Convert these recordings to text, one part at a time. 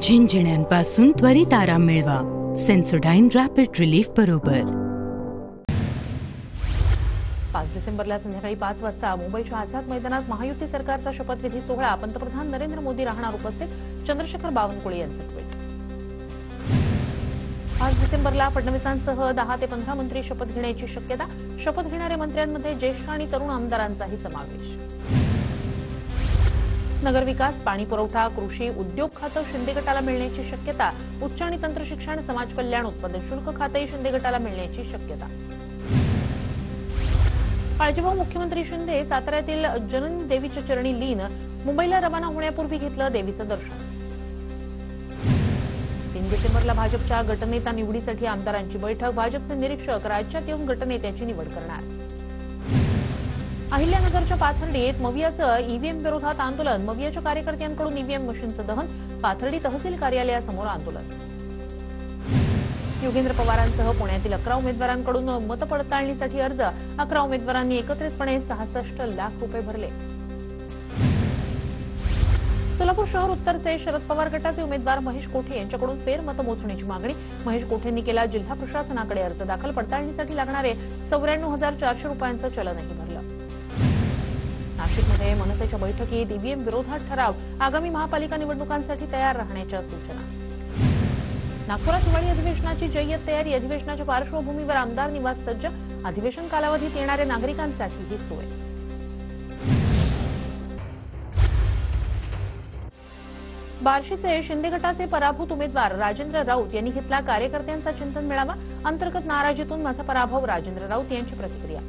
झिंझिण्यांपासून त्वरित आराम मिळवा सेन्सोडाइन रॅपिड रिलीफ बरोबर. 5 डिसेंबरला संध्याकाळी 5 वाजता मुंबईच्या आझाद मैदानात महायुती सरकारचा शपथविधी सोहळा. पंतप्रधान नरेंद्र मोदी राहणार उपस्थित. चंद्रशेखर बावनकुळे यांचं ट्विट. 5 डिसेंबरला फडणवीसांसह 10 ते 15 मंत्री शपथ घेण्याची शक्यता. शपथ घेणाऱ्या मंत्र्यांमध्ये ज्येष्ठ आणि तरुण आमदारांचाही समावेश. नगरविकास, पाणी पुरवठा, कृषी, उद्योग खातं शिंदे गटाला मिळण्याची शक्यता. उच्च आणि तंत्र शिक्षण, समाज कल्याण, उत्पादन शुल्क खातेही शिंदे गटाला मिळण्याची शक्यता. काळजीभाऊ मुख्यमंत्री शिंदे साताऱ्यातील जननी देवीच्या चरणी लीन. मुंबईला रवाना होण्यापूर्वी घेतलं देवीचं दर्शन. 3 डिसेंबरला भाजपच्या गटनेता निवडीसाठी आमदारांची बैठक. भाजपचे निरीक्षक राज्यात येऊन गटनेत्याची निवड करणार. अहिल्यानगरच्या पाथर्डीत मवियाचं ईव्हीएम विरोधात आंदोलन. मवियाच्या कार्यकर्त्यांकडून ईव्हीएम मशीनचं दहन. पाथर्डी तहसील कार्यालयासमोर आंदोलन. योगेंद्र पवारांसह पुण्यातील 11 उमेदवारांकडून मतपडताळणीसाठी अर्ज. 11 उमेदवारांनी एकत्रितपणे 66 लाख रुपये भरले. सोलापूर शहर उत्तरचे शरद पवार गटाचे उमेदवार महेश कोठे यांच्याकडून फेरमतमोजणीची मागणी. महेश कोठेंनी केला जिल्हा प्रशासनाकडे अर्ज दाखल. पडताळणीसाठी लागणारे 94,400 रुपयांचं चलनही भरलं. नाशिकमध्ये मनसेच्या बैठकीत ईव्हीएम विरोधात ठराव. आगामी महापालिका निवडणुकांसाठी तयार राहण्याच्या सूचना. नागपुरात हिवाळी अधिवेशनाची जय्यत तयारी. अधिवेशनाच्या पार्श्वभूमीवर आमदार निवास सज्ज. अधिवेशन कालावधीत येणाऱ्या नागरिकांसाठी ही सोय. बार्शीचे शिंदे गटाचे पराभूत उमेदवार राजेंद्र राऊत यांनी घेतला कार्यकर्त्यांचा चिंतन मेळावा. अंतर्गत नाराजीतून माझा पराभव, राजेंद्र राऊत यांची प्रतिक्रिया.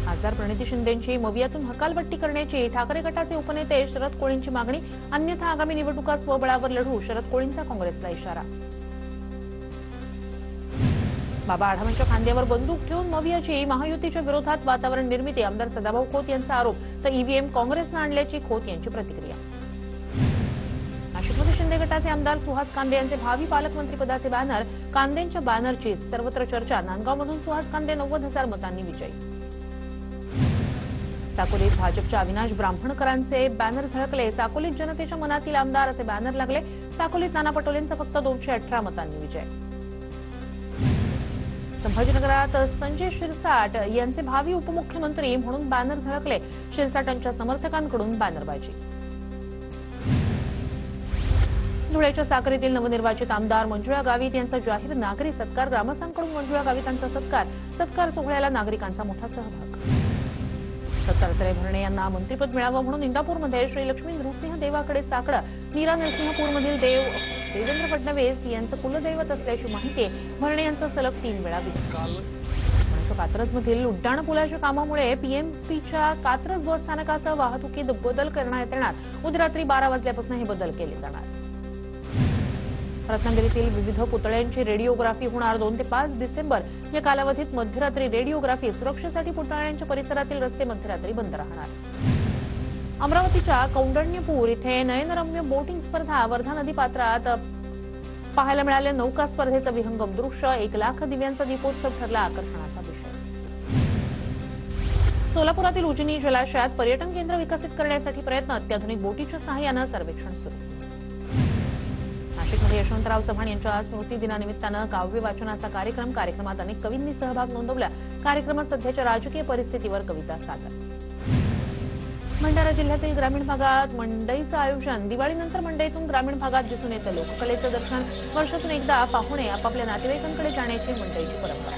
खासदार प्रणिती शिंदेंची मवियातून हकालपट्टी करण्याची ठाकरे गटाचे उपनेते शरद कोळींची मागणी. अन्यथा आगामी निवडणुका स्वबळावर लढू, शरद कोळींचा काँग्रेसला इशारा. बाबा आढावांच्या खांद्यावर बंदूक ठेवून मवियाची महायुतीच्या विरोधात वातावरण निर्मिती. आमदार सदाभाऊ खोत यांचा आरोप. तर ईव्हीएम काँग्रेसनं आणल्याची खोत यांची प्रतिक्रिया. नाशिकमध्ये शिंदे गटाचे आमदार सुहास कांदे यांचे भावी पालकमंत्रीपदाचे बॅनर. कांदेंच्या बॅनरची सर्वत्र चर्चा. नांदगावमधून सुहास कांदे 90,000 मतांनी विजयी. साकोलीत भाजपच्या अविनाश ब्राह्मणकरांचे बॅनर झळकले. साकोलीत जनतेच्या मनातील आमदार असे बॅनर लागले. साकोलीत नाना पटोलेंचा फक्त 218 मतांनी विजय. संभाजीनगरात संजय शिरसाट यांचे भावी उपमुख्यमंत्री म्हणून बॅनर झळकले. शिरसाटांच्या समर्थकांकडून बॅनरबाजी. धुळ्याच्या साक्रीतील नवनिर्वाचित आमदार मंजुळा गावित यांचा जाहीर नागरी सत्कार. ग्रामस्थांकडून मंजुळा गावितांचा सत्कार सोहळ्याला नागरिकांचा मोठा सहभाग. दत्तात्रय भरणे यांना मंत्रिपद मिळावं म्हणून इंदापूरमध्ये श्री लक्ष्मी नृसिंह देवाकडे साकडं. मीरा नरसिंहपूरमधील देव देवेंद्र फडणवीस यांचं कुलदैवत असल्याची माहिती. भरणे यांचा सलग 3 वेळा कात्रजमधील उड्डाणपुलाच्या कामामुळे पीएमपीच्या कात्रज बस स्थानकासह वाहतुकीत बदल करण्यात येणार. उद्या रात्री 12 वाजल्यापासून हे बदल केले जाणार. रत्नागिरीतील विविध पुतळ्यांची रेडिओग्राफी होणार. 2 ते 5 डिसेंबर या कालावधीत मध्यरात्री रेडिओग्राफी. सुरक्षेसाठी पुतळ्यांच्या परिसरातील रस्ते मध्यरात्री बंद राहणार. अमरावतीच्या कौंडण्यपूर इथे नयनरम्य बोटिंग स्पर्धा. वर्धा नदी पात्रात पाहायला मिळाल्या नौका स्पर्धेचं विहंगम दृश्य. 1 लाख दिव्यांचा दीपोत्सव ठरला आकर्षणाचा विषय. सोलापुरातील उजनी जलाशयात पर्यटन केंद्र विकसित करण्यासाठी प्रयत्न. अत्याधुनिक बोटीच्या सहाय्यानं सर्वेक्षण सुरू. नाशिकमध्ये यशवंतराव चव्हाण यांच्या स्मृती दिनानिमित्तानं काव्य वाचनाचा कार्यक्रमात अनेक कवींनी सहभाग नोंदवला. कार्यक्रमात सध्याच्या राजकीय परिस्थितीवर कविता सादर. भंडारा जिल्ह्यातील ग्रामीण भागात मंडईचं आयोजन. दिवाळीनंतर मंडईतून ग्रामीण भागात दिसून येतं लोककलेचं दर्शन. वर्षातून एकदा पाहुणे आपापल्या नातेवाईकांकडे जाण्याची मंडईची परंपरा.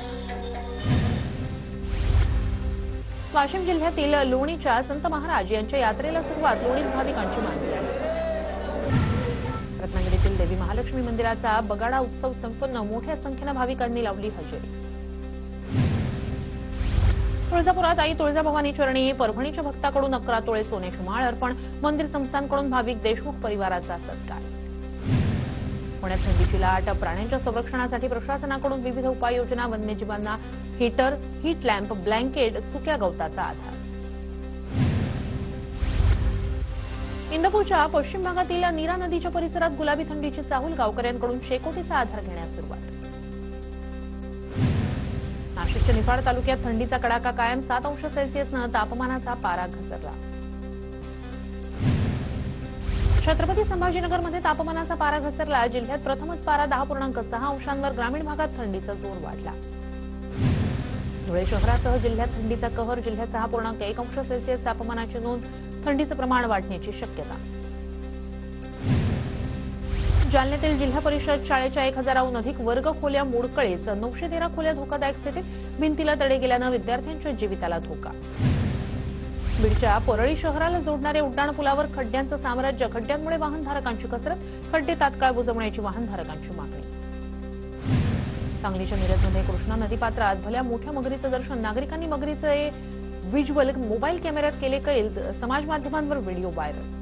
वाशिम जिल्ह्यातील लोणीच्या संत महाराज यांच्या यात्रेला सुरुवात. लोणीत भाविकांची मांदियाळी. रत्नागिरीतील देवी महालक्ष्मी मंदिराचा बगाडा उत्सव संपन्न. मोठ्या संख्येनं भाविकांनी लावली हजेरी. तुळजापुरात आई तुळजाभवानी चरणी. परभणीच्या भक्ताकडून 11 तोळे सोन्याची माळ अर्पण. मंदिर संस्थांकडून भाविक देशमुख परिवाराचा सत्कार. पुण्यात थंडीची लाट. प्राण्यांच्या संरक्षणासाठी प्रशासनाकडून विविध उपाययोजना. वन्यजीवांना हीटर, हीट लॅम्प, ब्लँकेट, सुक्या गवताचा आधार. इंदापूरच्या पश्चिम भागातील नीरा नदीच्या परिसरात गुलाबी थंडीची चाहूल. गावकऱ्यांकडून शेकोटीचा आधार घेण्यास सुरुवात. नाशिकच्या निफाड तालुक्यात थंडीचा कडाका कायम 7 अंश सेल्सिअसनं तापमानाचा पारा घसरला। छत्रपती संभाजीनगरमध्ये तापमानाचा पारा घसरला। जिल्ह्यात प्रथमच पारा 10.6 अंशांवर, ग्रामीण भागात थंडीचा जोर वाढला। धुळे शहरासह जिल्ह्यात थंडीचा कहर, जिल्ह्यात 6.1 अंश सेल्सिअस तापमानाची नोंद, थंडीचं प्रमाण वाढण्याची शक्यता। जालन्यातील जिल्हा परिषद शाळेच्या 1000हून अधिक वर्ग खोल्या मोडकळीस, 913 खोल्या धोकादायक स्थितीत, भिंतीला तडे गेल्यानं विद्यार्थ्यांच्या जीविताला धोका। बीडच्या परळी शहराला जोडणाऱ्या उड्डाणपुलावर खड्ड्यांचं साम्राज्य, खड्ड्यांमुळे वाहनधारकांची कसरत, खड्डे तात्काळ बुजवण्याची वाहनधारकांची मागणी। सांगलीच्या मिरजमध्ये कृष्णा नदीपात्रात भल्या मोठ्या मगरीचं दर्शन, नागरिकांनी मगरीचे व्हिज्युअल मोबाईल कॅमेऱ्यात केले कैद, समाज माध्यमांवर व्हिडिओ व्हायरल।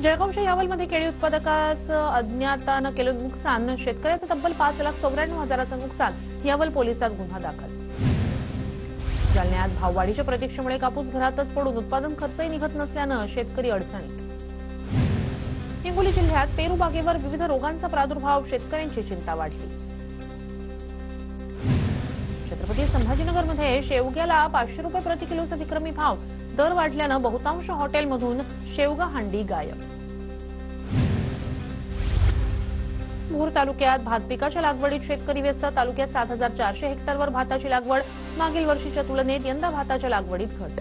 जळगावच्या यावलमध्ये केळी उत्पादकास अज्ञातानं केलं नुकसान, शेतकऱ्याचं तब्बल 5,94,000चं नुकसान, यावल पोलिसात गुन्हा दाखल। जालन्यात भाववाढीच्या प्रतीक्षेमुळे कापूस घरातच पडून उत्पादन खर्चही निघत नसल्यानं शेतकरी अडचणीत। हिंगोली जिल्ह्यात पेरू बागेवर विविध रोगांचा प्रादुर्भाव, शेतकऱ्यांची चिंता वाढली। छत्रपती संभाजीनगरमध्ये शेवग्याला 500 रुपये प्रति किलोचा विक्रमी भाव, दर वाढल्यानं बहुतांश हॉटेलमधून शेवगा हांडी गायब। भोर तालुक्यात भात पिकाच्या लागवडीत शेतकरी व्यस्त, तालुक्यात 7,400 हेक्टरवर भाताची लागवड, मागील वर्षीच्या तुलनेत यंदा भाताच्या लागवडीत घट।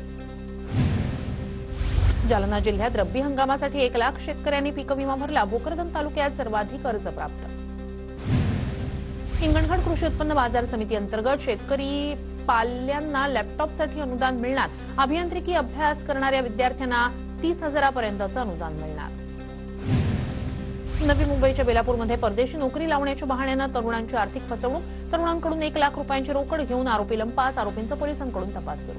जालना जिल्ह्यात रब्बी हंगामासाठी 1 लाख शेतकऱ्यांनी पीक विमा भरला, भोकरदन तालुक्यात सर्वाधिक अर्ज प्राप्त। हिंगणघाट कृषी उत्पन्न बाजार समिती अंतर्गत शेतकरी पाल्यांना लॅपटॉपसाठी अनुदान मिळणार, अभियांत्रिकी अभ्यास करणाऱ्या विद्यार्थ्यांना 30,000 पर्यंतचं अनुदान मिळणार। नवी मुंबईच्या बेलापूरमध्ये परदेशी नोकरी लावण्याच्या बहाण्यानं तरुणांची आर्थिक फसवणूक, तरुणांकडून 1 लाख रुपयांची रोकड घेऊन आरोपी लंपास, आरोपींचा पोलिसांकडून तपास सुरू।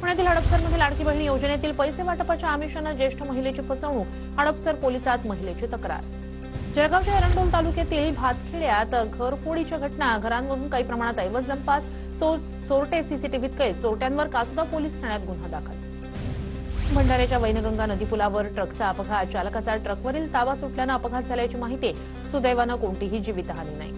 पुण्यातील हडपसरमध्ये लाडकी बहीण योजनेतील पैसे वाटपाच्या आमिषानं ज्येष्ठ महिलेची फसवणूक, हडपसर पोलिसात महिलेची तक्रार। जळगावच्या एरंडोल तालुक्यातील भातखेड्यात घरफोडीच्या घटना, घरांमधून काही प्रमाणात ऐवज लंपास, चोरटे सीसीटीव्हीत कैद, चोरट्यांवर कासुदा पोलीस ठाण्यात गुन्हा दाखल। भंडाऱ्याच्या वैनगंगा नदीपुलावर ट्रकचा अपघात, चालकाचा ट्रकवरील ताबा सुटल्यानं अपघात झाल्याची माहिती, सुदैवानं कोणतीही जीवितहानी नाही।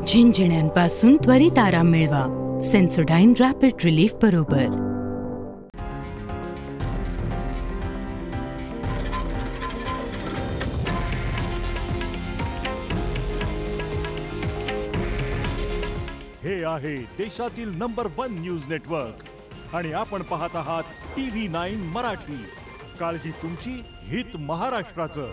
झिंझिण्यांपासून त्वरित आराम मिळवा सेन्सोडाइन रॅपिड रिलीफ बरोबर। हे आहे देशातील नंबर 1 न्यूज नेटवर्क आणि आपण पाहत आहात TV9 मराठी। काळजी तुमची, हित महाराष्ट्राचं।